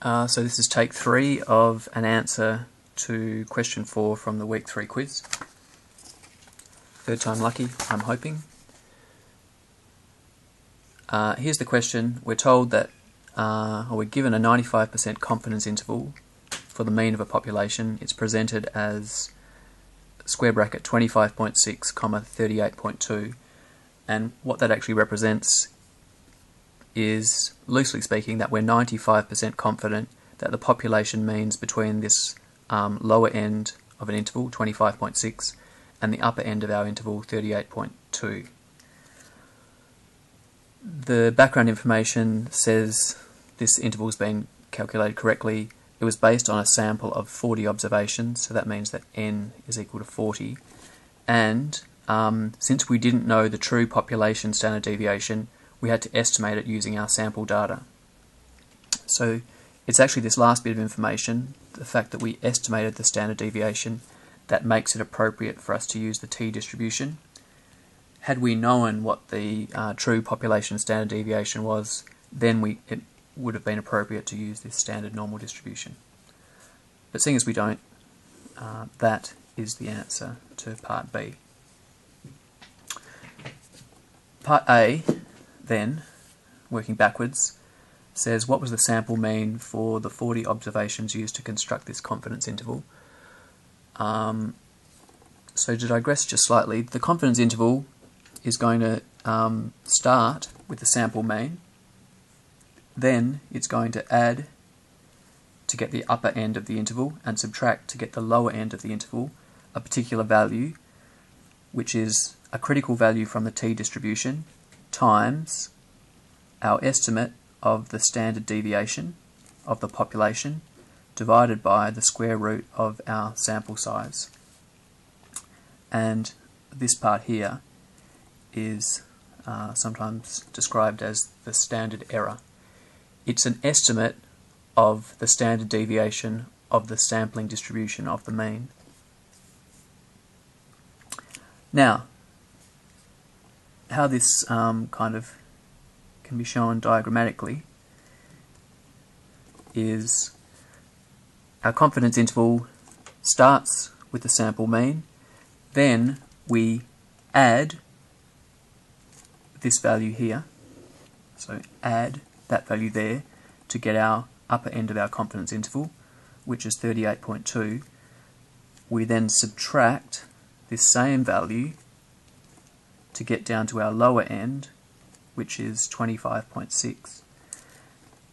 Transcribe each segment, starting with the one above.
So this is take 3 of an answer to question 4 from the week 3 quiz. Third time lucky, I'm hoping. Here's the question. We're told that, or we're given a 95% confidence interval for the mean of a population. It's presented as square bracket 25.6, comma 38.2, and what that actually represents is, loosely speaking, that we're 95% confident that the population means between this lower end of an interval, 25.6, and the upper end of our interval, 38.2. The background information says this interval has been calculated correctly. It was based on a sample of 40 observations, so that means that n is equal to 40. And since we didn't know the true population standard deviation, we had to estimate it using our sample data. So it's actually this last bit of information, the fact that we estimated the standard deviation, that makes it appropriate for us to use the t-distribution. Had we known what the true population standard deviation was, then it would have been appropriate to use this standard normal distribution. But seeing as we don't, that is the answer to part B. Part A, then, working backwards, says what was the sample mean for the 40 observations used to construct this confidence interval. So to digress just slightly, the confidence interval is going to start with the sample mean, then it's going to add to get the upper end of the interval and subtract to get the lower end of the interval a particular value, which is a critical value from the t-distribution times our estimate of the standard deviation of the population divided by the square root of our sample size. And this part here is sometimes described as the standard error. It's an estimate of the standard deviation of the sampling distribution of the mean. Now, how this kind of can be shown diagrammatically is our confidence interval starts with the sample mean, then we add this value here, so add that value there to get our upper end of our confidence interval, which is 38.2. We then subtract this same value to get down to our lower end, which is 25.6.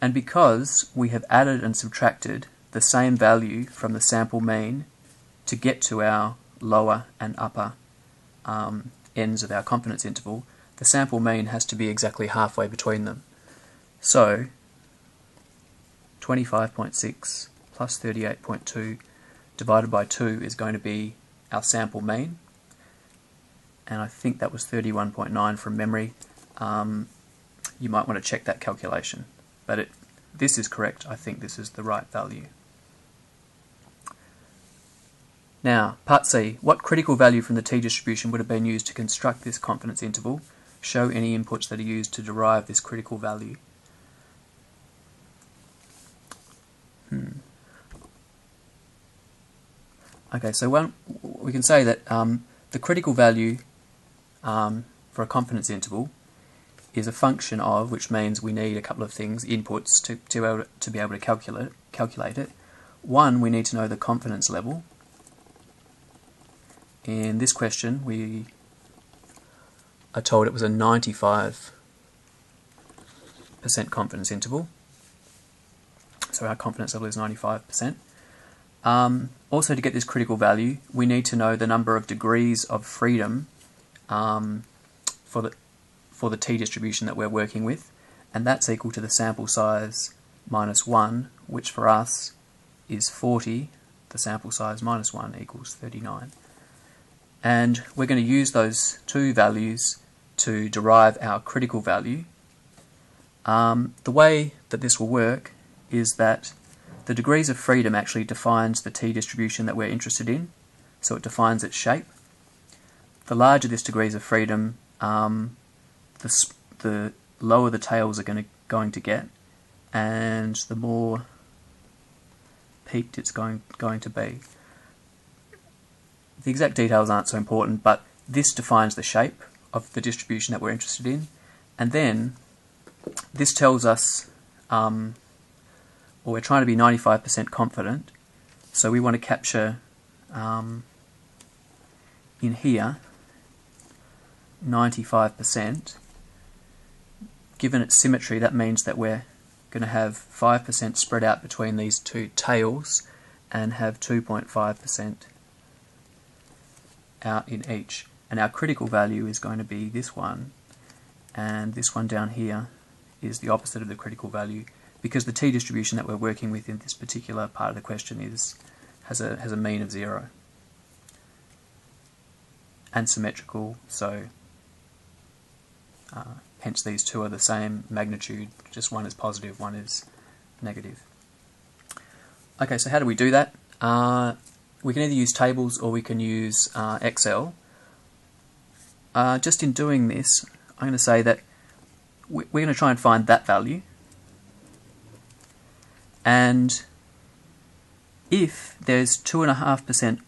And because we have added and subtracted the same value from the sample mean to get to our lower and upper ends of our confidence interval, the sample mean has to be exactly halfway between them. So 25.6 plus 38.2 divided by 2 is going to be our sample mean, and I think that was 31.9 from memory. You might want to check that calculation, but this is correct. I think this is the right value. Now, part C. What critical value from the t-distribution would have been used to construct this confidence interval? Show any inputs that are used to derive this critical value. Okay, so we can say that the critical value for a confidence interval is a function of, which means we need a couple of things, inputs, to be able to calculate it. One, we need to know the confidence level. In this question, we are told it was a 95% confidence interval. So our confidence level is 95%. Also, to get this critical value, we need to know the number of degrees of freedom for the t-distribution that we're working with, and that's equal to the sample size minus 1, which for us is 40. The sample size minus 1 equals 39. And we're going to use those two values to derive our critical value. The way that this will work is that the degrees of freedom actually defines the t-distribution that we're interested in, so it defines its shape. The larger this degrees of freedom, the lower the tails are going to get, and the more peaked it's going to be. The exact details aren't so important, but this defines the shape of the distribution that we're interested in, and then this tells us, or we're trying to be 95% confident, so we want to capture in here 95%. Given its symmetry, that means that we're going to have 5% spread out between these two tails and have 2.5% out in each. And our critical value is going to be this one, and this one down here is the opposite of the critical value, because the t-distribution that we're working with in this particular part of the question has a mean of 0 and symmetrical, so hence these two are the same magnitude, just one is positive, one is negative. Okay, so how do we do that? We can either use tables or we can use Excel. Just in doing this, I'm going to say that we're going to try and find that value, and if there's 2.5%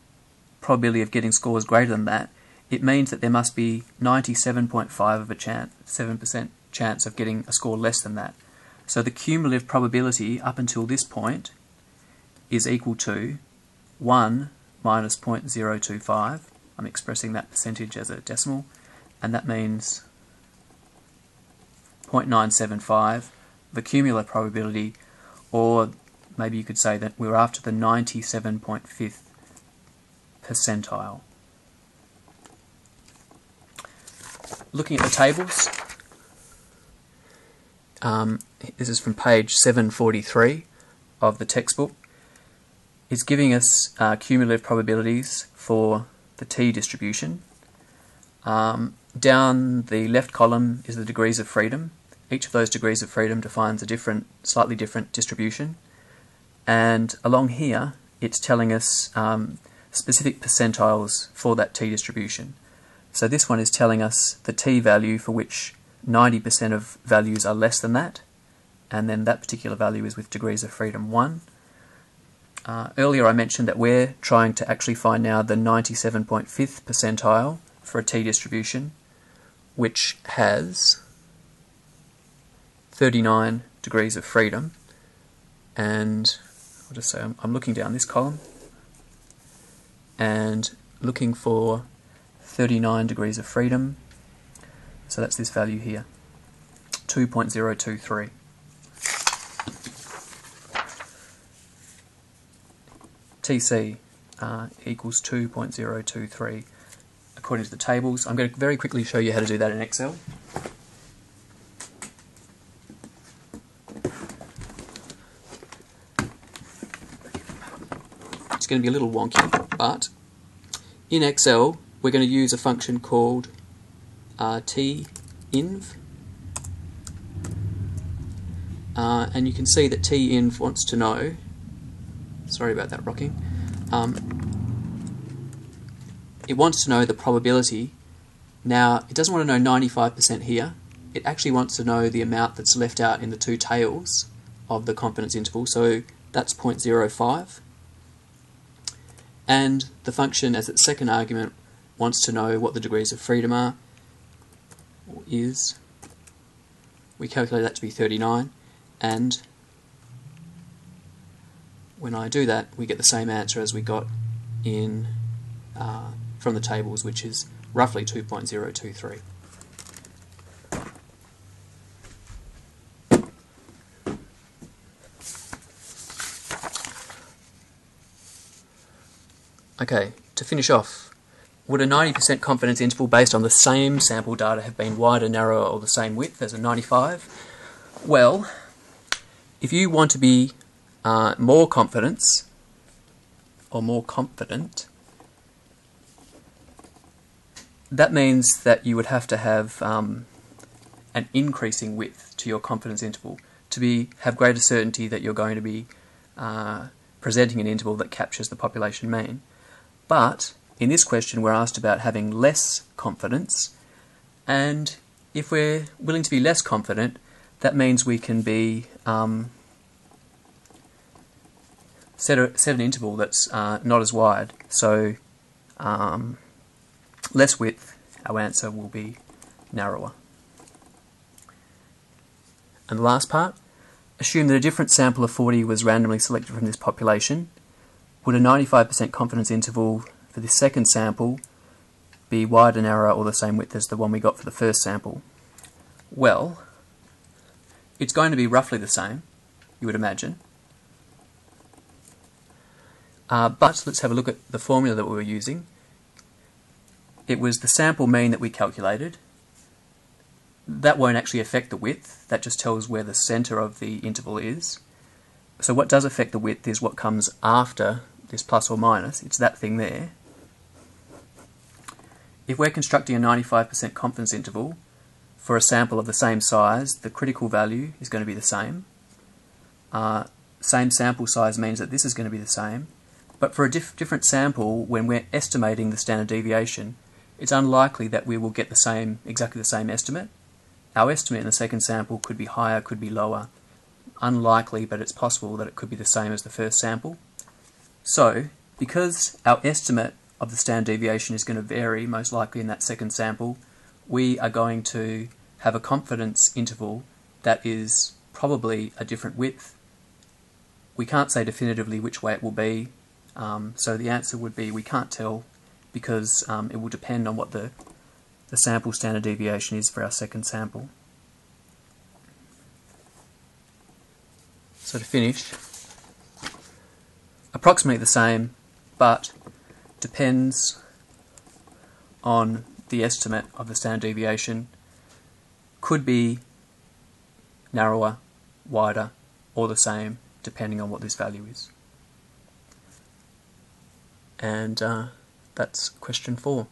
probability of getting scores greater than that, it means that there must be 97.5% chance of getting a score less than that. So the cumulative probability up until this point is equal to 1 minus 0.025. I'm expressing that percentage as a decimal, and that means 0.975, the cumulative probability, or maybe you could say that we're after the 97.5th percentile. Looking at the tables, this is from page 743 of the textbook. It's giving us cumulative probabilities for the t-distribution. Down the left column is the degrees of freedom. Each of those degrees of freedom defines a slightly different distribution. And along here, it's telling us specific percentiles for that t-distribution. So this one is telling us the t-value for which 90% of values are less than that, and then that particular value is with degrees of freedom 1. Earlier I mentioned that we're trying to actually find now the 97.5th percentile for a t-distribution, which has 39 degrees of freedom, and I'll just say I'm looking down this column and looking for 39 degrees of freedom, so that's this value here, 2.023. TC equals 2.023 according to the tables. I'm going to very quickly show you how to do that in Excel. It's going to be a little wonky, but in Excel we're going to use a function called tinv, and you can see that tinv wants to know, sorry about that rocking, it wants to know the probability. Now it doesn't want to know 95% here, it actually wants to know the amount that's left out in the two tails of the confidence interval, so that's 0.05, and the function as its second argument wants to know what the degrees of freedom are, or is. We calculate that to be 39, and when I do that we get the same answer as we got in from the tables, which is roughly 2.023. Okay, to finish off, would a 90% confidence interval based on the same sample data have been wider, narrower, or the same width as a 95? Well, if you want to be more confident, that means that you would have to have an increasing width to your confidence interval to have greater certainty that you're going to be presenting an interval that captures the population mean. But in this question we're asked about having less confidence, and if we're willing to be less confident, that means we can be set an interval that's not as wide, so less width, our answer will be narrower. And the last part, assume that a different sample of 40 was randomly selected from this population. Would a 95% confidence interval for this second sample be wider, narrower, or the same width as the one we got for the first sample? Well, it's going to be roughly the same, you would imagine. But let's have a look at the formula that we were using. It was the sample mean that we calculated. That won't actually affect the width, that just tells where the centre of the interval is. So what does affect the width is what comes after this plus or minus, it's that thing there. If we're constructing a 95% confidence interval for a sample of the same size, the critical value is going to be the same. Same sample size means that this is going to be the same. But for a different sample, when we're estimating the standard deviation, it's unlikely that we will get exactly the same estimate. Our estimate in the second sample could be higher, could be lower. Unlikely, but it's possible that it could be the same as the first sample. So, because our estimate of the standard deviation is going to vary, most likely in that second sample, we are going to have a confidence interval that is probably a different width. We can't say definitively which way it will be, so the answer would be we can't tell, because it will depend on what the sample standard deviation is for our second sample. So to finish, approximately the same, but depends on the estimate of the standard deviation, could be narrower, wider, or the same, depending on what this value is. And that's question 4.